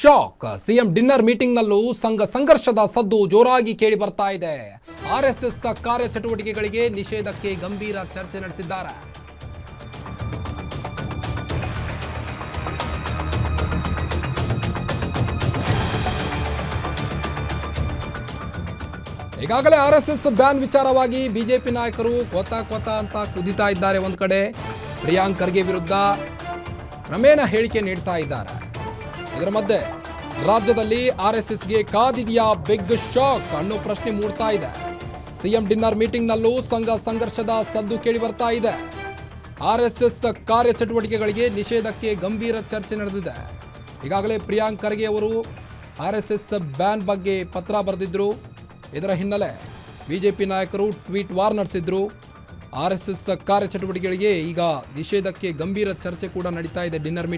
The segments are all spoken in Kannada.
ಶಾಕ್. ಸಿಎಂ ಡಿನ್ನರ್ ಮೀಟಿಂಗ್ನಲ್ಲೂ ಸಂಘರ್ಷದ ಸದ್ದು ಜೋರಾಗಿ ಕೇಳಿ ಬರ್ತಾ ಇದೆ. ಆರ್ಎಸ್ಎಸ್ ಕಾರ್ಯಚಟುವಟಿಕೆಗಳಿಗೆ ನಿಷೇಧಕ್ಕೆ ಗಂಭೀರ ಚರ್ಚೆ ನಡೆಸಿದ್ದಾರೆ. ಈಗಾಗಲೇ ಆರ್ಎಸ್ಎಸ್ ಬ್ಯಾನ್ ವಿಚಾರವಾಗಿ ಬಿಜೆಪಿ ನಾಯಕರು ಕೊತ ಅಂತ ಕುದಿತಾ ಇದ್ದಾರೆ. ಒಂದು ಕಡೆ ಪ್ರಿಯಾಂಕ್ ಖರ್ಗೆ ವಿರುದ್ಧ ಕ್ರಮೇಣ ಹೇಳಿಕೆ ನೀಡ್ತಾ ಇದ್ದಾರೆ. ಇದರ ಮಧ್ಯೆ ರಾಜ್ಯದಲ್ಲಿ ಆರ್ಎಸ್ಎಸ್ಗೆ ಕಾದಿದೆಯಾ ಬಿಗ್ ಶಾಕ್ ಅನ್ನೋ ಪ್ರಶ್ನೆ ಮೂಡ್ತಾ ಇದೆ. ಸಿಎಂ ಡಿನ್ನರ್ ಮೀಟಿಂಗ್ನಲ್ಲೂ ಸಂಘರ್ಷದ ಸದ್ದು ಕೇಳಿ ಬರ್ತಾ ಇದೆ. ಆರ್ಎಸ್ಎಸ್ ಕಾರ್ಯಚಟುವಟಿಕೆಗಳಿಗೆ ನಿಷೇಧಕ್ಕೆ ಗಂಭೀರ ಚರ್ಚೆ ನಡೆದಿದೆ. ಈಗಾಗಲೇ ಪ್ರಿಯಾಂಕ್ ಖರ್ಗೆ ಅವರು ಆರ್ಎಸ್ಎಸ್ ಬ್ಯಾನ್ ಬಗ್ಗೆ ಪತ್ರ ಬರೆದಿದ್ರು. ಇದರ ಹಿನ್ನೆಲೆ ಬಿಜೆಪಿ ನಾಯಕರು ಟ್ವೀಟ್ ವಾರ್ ನಡೆಸಿದ್ರು. ಆರ್ಎಸ್ಎಸ್ ಕಾರ್ಯಚಟುವಟಿಕೆಗಳಿಗೆ ಈಗ ನಿಷೇಧಕ್ಕೆ ಗಂಭೀರ ಚರ್ಚೆ ಕೂಡ ನಡೀತಾ ಇದೆ. ಡಿನ್ನರ್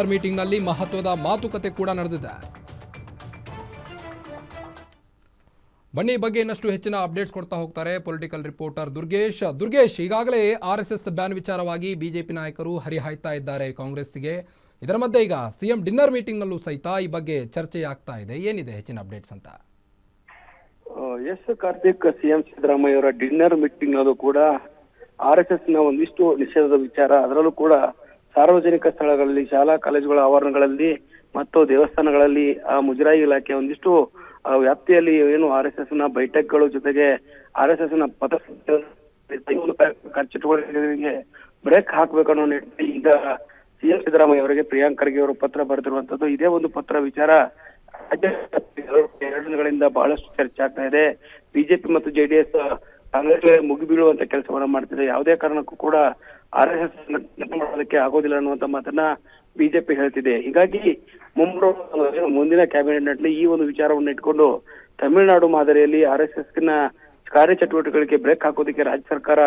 ಮೀಟಿಂಗ್ನಲ್ಲಿ ಮಹತ್ವದ ಮಾತುಕತೆ ಕೂಡ ನಡೆದಿದೆ. ಬನ್ನಿ ಬಗ್ಗೆ ಇನ್ನಷ್ಟು ಹೆಚ್ಚಿನ ಅಪ್ಡೇಟ್ಸ್ ಕೊಡ್ತಾ ಹೋಗ್ತಾರೆ ಪೊಲಿಟಿಕಲ್ ರಿಪೋರ್ಟರ್ ದುರ್ಗೇಶ್, ಈಗಾಗಲೇ ಆರ್ಎಸ್ಎಸ್ ಬ್ಯಾನ್ ವಿಚಾರವಾಗಿ ಬಿಜೆಪಿ ನಾಯಕರು ಹರಿಹಾಯ್ತಾ ಇದ್ದಾರೆ ಕಾಂಗ್ರೆಸ್ಗೆ. ಇದರ ಮಧ್ಯೆ ಈಗ ಸಿಎಂ ಡಿನ್ನರ್ ಮೀಟಿಂಗ್ನಲ್ಲೂ ಸಹಿತ ಈ ಬಗ್ಗೆ ಚರ್ಚೆ ಆಗ್ತಾ ಇದೆ. ಏನಿದೆ ಹೆಚ್ಚಿನ ಅಪ್ಡೇಟ್ಸ್ ಅಂತ? ಎಸ್ ಕಾರ್ತಿಕ್, ಸಿಎಂ ಸಿದ್ದರಾಮಯ್ಯ ಅವರ ಡಿನ್ನರ್ ಮೀಟಿಂಗ್ ನಲ್ಲೂ ಕೂಡ ಆರ್ಎಸ್ಎಸ್ ನ ಒಂದಿಷ್ಟು ನಿಷೇಧದ ವಿಚಾರ, ಅದರಲ್ಲೂ ಕೂಡ ಸಾರ್ವಜನಿಕ ಸ್ಥಳಗಳಲ್ಲಿ, ಶಾಲಾ ಕಾಲೇಜುಗಳ ಆವರಣಗಳಲ್ಲಿ ಮತ್ತು ದೇವಸ್ಥಾನಗಳಲ್ಲಿ ಮುಜರಾಯಿ ಇಲಾಖೆ ಒಂದಿಷ್ಟು ವ್ಯಾಪ್ತಿಯಲ್ಲಿ ಏನು ಆರ್ಎಸ್ಎಸ್ ನ ಬೈಠಕ್ಗಳು ಜೊತೆಗೆ ಆರ್ಎಸ್ಎಸ್ ನ ಚಟುವಟಿಕೆಗಳಿಗೆ ಬ್ರೇಕ್ ಹಾಕ್ಬೇಕನ್ನೋ ನಿಟ್ಟಿನಲ್ಲಿ ಈಗ ಸಿಎಂ ಸಿದ್ದರಾಮಯ್ಯ ಅವರಿಗೆ ಪ್ರಿಯಾಂಕ್ ಖರ್ಗೆ ಅವರು ಪತ್ರ ಬರೆದಿರುವಂತದ್ದು. ಇದೇ ಒಂದು ಪತ್ರ ವಿಚಾರ ಎರಡು ದಿನಗಳಿಂದ ಬಹಳಷ್ಟು ಚರ್ಚೆ ಆಗ್ತಾ ಇದೆ. ಬಿಜೆಪಿ ಮತ್ತು ಜೆಡಿಎಸ್ ಕಾಂಗ್ರೆಸ್ ಮುಗಿಬೀಳುವಂತ ಕೆಲಸವನ್ನ ಮಾಡ್ತಿದೆ. ಯಾವುದೇ ಕಾರಣಕ್ಕೂ ಕೂಡ ಆರ್ಎಸ್ಎಸ್ ಮಾಡೋದಕ್ಕೆ ಆಗೋದಿಲ್ಲ ಅನ್ನುವಂತ ಮಾತನ್ನ ಬಿಜೆಪಿ ಹೇಳ್ತಿದೆ. ಹೀಗಾಗಿ ಮುಂದಿನ ಕ್ಯಾಬಿನೆಟ್ ನಲ್ಲಿ ಈ ಒಂದು ವಿಚಾರವನ್ನು ಇಟ್ಕೊಂಡು ತಮಿಳುನಾಡು ಮಾದರಿಯಲ್ಲಿ ಆರ್ಎಸ್ಎಸ್ ನ ಕಾರ್ಯಚಟುವಟಿಕೆಗಳಿಗೆ ಬ್ರೇಕ್ ಹಾಕೋದಕ್ಕೆ ರಾಜ್ಯ ಸರ್ಕಾರ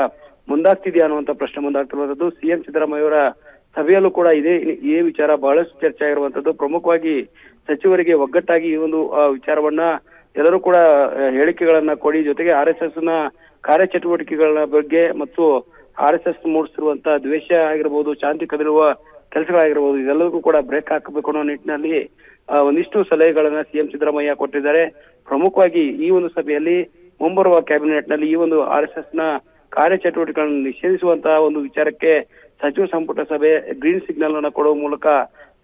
ಮುಂದಾಗ್ತಿದೆಯಾ ಅನ್ನುವಂತ ಪ್ರಶ್ನೆ ಮುಂದಾಗ್ತಿರುವಂತದ್ದು. ಸಿಎಂ ಸಿದ್ದರಾಮಯ್ಯ ಅವರ ಸಭೆಯಲ್ಲೂ ಕೂಡ ಇದೇ ವಿಚಾರ ಬಹಳಷ್ಟು ಚರ್ಚೆ ಆಗಿರುವಂತದ್ದು. ಪ್ರಮುಖವಾಗಿ ಸಚಿವರಿಗೆ ಒಗ್ಗಟ್ಟಾಗಿ ಈ ಒಂದು ವಿಚಾರವನ್ನ ಎಲ್ಲರೂ ಕೂಡ ಹೇಳಿಕೆಗಳನ್ನ ಕೊಡಿ, ಜೊತೆಗೆ ಆರ್ಎಸ್ಎಸ್ ನ ಕಾರ್ಯಚಟುವಟಿಕೆಗಳ ಬಗ್ಗೆ ಮತ್ತು ಆರ್ಎಸ್ಎಸ್ ಮೂಡಿಸಿರುವಂತಹ ದ್ವೇಷ ಆಗಿರ್ಬೋದು, ಶಾಂತಿ ಕದಡುವ ಕೆಲಸಗಳಾಗಿರ್ಬೋದು, ಇದೆಲ್ಲದಕ್ಕೂ ಕೂಡ ಬ್ರೇಕ್ ಹಾಕಬೇಕು ಅನ್ನೋ ನಿಟ್ಟಿನಲ್ಲಿ ಒಂದಿಷ್ಟು ಸಲಹೆಗಳನ್ನ ಸಿಎಂ ಸಿದ್ದರಾಮಯ್ಯ ಕೊಟ್ಟಿದ್ದಾರೆ. ಪ್ರಮುಖವಾಗಿ ಈ ಒಂದು ಸಭೆಯಲ್ಲಿ ಮುಂಬರುವ ಕ್ಯಾಬಿನೆಟ್ ನಲ್ಲಿ ಈ ಒಂದು ಆರ್ಎಸ್ಎಸ್ ನ ಕಾರ್ಯಚಟುವಟಿಕೆಗಳನ್ನು ನಿಷೇಧಿಸುವಂತಹ ಒಂದು ವಿಚಾರಕ್ಕೆ ಸಚಿವ ಸಂಪುಟ ಸಭೆ ಗ್ರೀನ್ ಸಿಗ್ನಲ್ ಅನ್ನ ಕೊಡುವ ಮೂಲಕ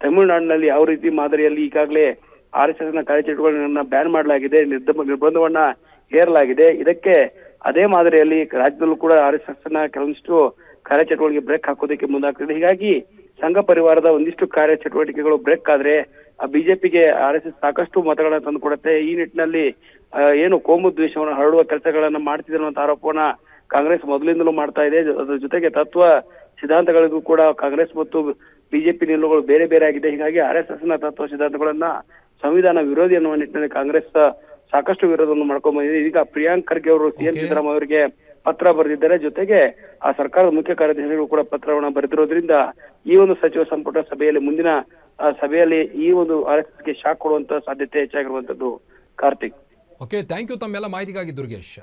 ತಮಿಳುನಾಡಿನಲ್ಲಿ ಯಾವ ರೀತಿ ಮಾದರಿಯಲ್ಲಿ ಈಗಾಗಲೇ ಆರ್ಎಸ್ಎಸ್ ನ ಕಾರ್ಯಚಟುವಟಿಕೆಗಳನ್ನ ಬ್ಯಾನ್ ಮಾಡಲಾಗಿದೆ, ನಿರ್ಬಂಧವನ್ನ ಹೇರಲಾಗಿದೆ. ಇದಕ್ಕೆ ಅದೇ ಮಾದರಿಯಲ್ಲಿ ರಾಜ್ಯದಲ್ಲೂ ಕೂಡ ಆರ್ಎಸ್ಎಸ್ ನ ಕೆಲವೊಂದಿಷ್ಟು ಕಾರ್ಯಚಟುವಟಿಕೆ ಬ್ರೇಕ್ ಹಾಕೋದಕ್ಕೆ ಮುಂದಾಗ್ತಿದೆ. ಹೀಗಾಗಿ ಸಂಘ ಪರಿವಾರದ ಒಂದಿಷ್ಟು ಕಾರ್ಯಚಟುವಟಿಕೆಗಳು ಬ್ರೇಕ್ ಆದ್ರೆ ಬಿಜೆಪಿಗೆ ಆರ್ಎಸ್ಎಸ್ ಸಾಕಷ್ಟು ಮತಗಳನ್ನ ತಂದುಕೊಡುತ್ತೆ. ಈ ನಿಟ್ಟಿನಲ್ಲಿ ಏನು ಕೋಮು ದ್ವೇಷವನ್ನು ಹರಡುವ ಕೆಲಸಗಳನ್ನ ಮಾಡ್ತಿದೆ ಅನ್ನುವಂತ ಆರೋಪವನ್ನ ಕಾಂಗ್ರೆಸ್ ಮೊದಲಿಂದಲೂ ಮಾಡ್ತಾ ಇದೆ. ಅದರ ಜೊತೆಗೆ ತತ್ವ ಸಿದ್ಧಾಂತಗಳಿಗೂ ಕೂಡ ಕಾಂಗ್ರೆಸ್ ಮತ್ತು ಬಿಜೆಪಿ ನಿಲುವುಗಳು ಬೇರೆ ಬೇರೆ ಆಗಿದೆ. ಹೀಗಾಗಿ ಆರ್ಎಸ್ಎಸ್ ನ ತತ್ವ ಸಿದ್ಧಾಂತಗಳನ್ನ ಸಂವಿಧಾನ ವಿರೋಧಿ ಅನ್ನುವ ನಿಟ್ಟಿನಲ್ಲಿ ಕಾಂಗ್ರೆಸ್ ಸಾಕಷ್ಟು ವಿರೋಧವನ್ನು ಮಾಡ್ಕೊಂಡ್ ಬಂದಿದೆ. ಈಗ ಪ್ರಿಯಾಂಕ್ ಖರ್ಗೆ ಅವರು ಸಿಎಂ ಸಿದ್ದರಾಮಯ್ಯ ಅವರಿಗೆ ಪತ್ರ ಬರೆದಿದ್ದಾರೆ. ಜೊತೆಗೆ ಆ ಸರ್ಕಾರದ ಮುಖ್ಯ ಕಾರ್ಯದರ್ಶಿಗಳು ಕೂಡ ಪತ್ರವನ್ನ ಬರೆದಿರೋದ್ರಿಂದ ಈ ಒಂದು ಸಚಿವ ಸಂಪುಟ ಸಭೆಯಲ್ಲಿ ಮುಂದಿನ ಸಭೆಯಲ್ಲಿ ಈ ಒಂದು ಆರ್ಎಸ್ಎಸ್ಗೆ ಶಾಕ್ ಕೊಡುವಂತ ಸಾಧ್ಯತೆ ಹೆಚ್ಚಾಗಿರುವಂತದ್ದು. ಕಾರ್ತಿಕ್, ಓಕೆ, ಥ್ಯಾಂಕ್ ಯು ತಮ್ಮೆಲ್ಲ ಮಾಹಿತಿಗಾಗಿ ದುರ್ಗೇಶ್.